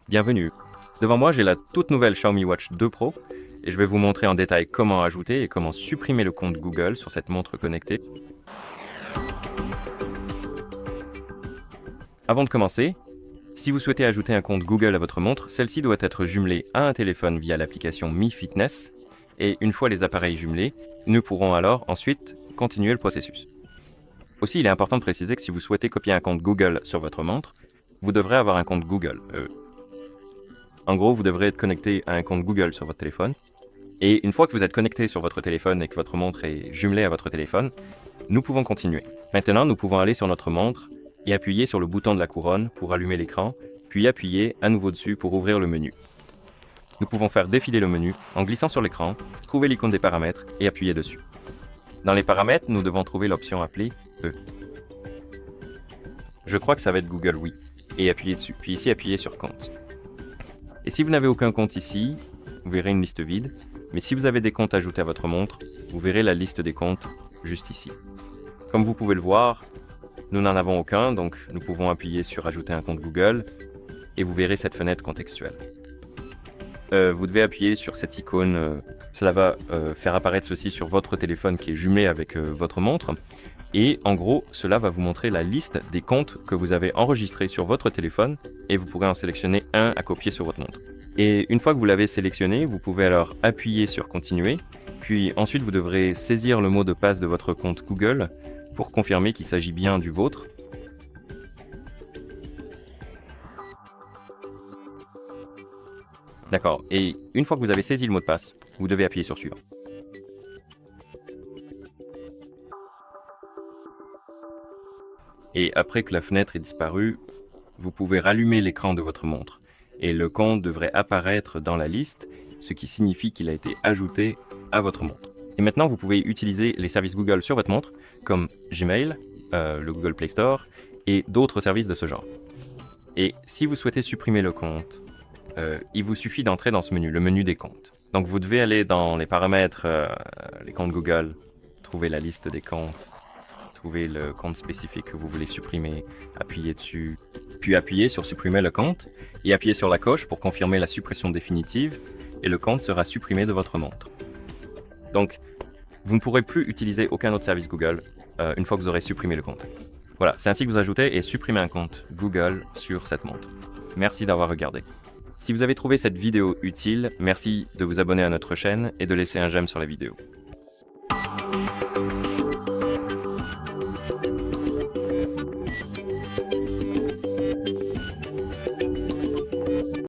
Bienvenue. Devant moi, j'ai la toute nouvelle Xiaomi Watch 2 Pro et je vais vous montrer en détail comment ajouter et comment supprimer le compte Google sur cette montre connectée. Avant de commencer, si vous souhaitez ajouter un compte Google à votre montre, celle-ci doit être jumelée à un téléphone via l'application Mi Fitness et une fois les appareils jumelés, nous pourrons alors ensuite continuer le processus. Aussi, il est important de préciser que si vous souhaitez copier un compte Google sur votre montre, vous devrez avoir un compte Google. En gros, vous devrez être connecté à un compte Google sur votre téléphone. Et une fois que vous êtes connecté sur votre téléphone et que votre montre est jumelée à votre téléphone, nous pouvons continuer. Maintenant, nous pouvons aller sur notre montre et appuyer sur le bouton de la couronne pour allumer l'écran, puis appuyer à nouveau dessus pour ouvrir le menu. Nous pouvons faire défiler le menu en glissant sur l'écran, trouver l'icône des paramètres et appuyer dessus. Dans les paramètres, nous devons trouver l'option appelée E. Je crois que ça va être Google Oui, et appuyer dessus, puis ici appuyer sur Compte. Et si vous n'avez aucun compte ici, vous verrez une liste vide, mais si vous avez des comptes ajoutés à votre montre, vous verrez la liste des comptes juste ici. Comme vous pouvez le voir, nous n'en avons aucun, donc nous pouvons appuyer sur Ajouter un compte Google, et vous verrez cette fenêtre contextuelle. Vous devez appuyer sur cette icône, cela va faire apparaître ceci sur votre téléphone qui est jumelé avec votre montre, et en gros, cela va vous montrer la liste des comptes que vous avez enregistrés sur votre téléphone, et vous pourrez en sélectionner un à copier sur votre montre. Et une fois que vous l'avez sélectionné, vous pouvez alors appuyer sur Continuer, puis ensuite vous devrez saisir le mot de passe de votre compte Google pour confirmer qu'il s'agit bien du vôtre. D'accord, et une fois que vous avez saisi le mot de passe, vous devez appuyer sur Suivant. Et après que la fenêtre est disparue, vous pouvez rallumer l'écran de votre montre. Et le compte devrait apparaître dans la liste, ce qui signifie qu'il a été ajouté à votre montre. Et maintenant, vous pouvez utiliser les services Google sur votre montre, comme Gmail, le Google Play Store, et d'autres services de ce genre. Et si vous souhaitez supprimer le compte, il vous suffit d'entrer dans ce menu, le menu des comptes. Donc vous devez aller dans les paramètres, les comptes Google, trouver la liste des comptes, trouver le compte spécifique que vous voulez supprimer, appuyer dessus, puis appuyer sur supprimer le compte et appuyer sur la coche pour confirmer la suppression définitive et le compte sera supprimé de votre montre. Donc, vous ne pourrez plus utiliser aucun autre service Google une fois que vous aurez supprimé le compte. Voilà, c'est ainsi que vous ajoutez et supprimez un compte Google sur cette montre. Merci d'avoir regardé. Si vous avez trouvé cette vidéo utile, merci de vous abonner à notre chaîne et de laisser un j'aime sur la vidéo.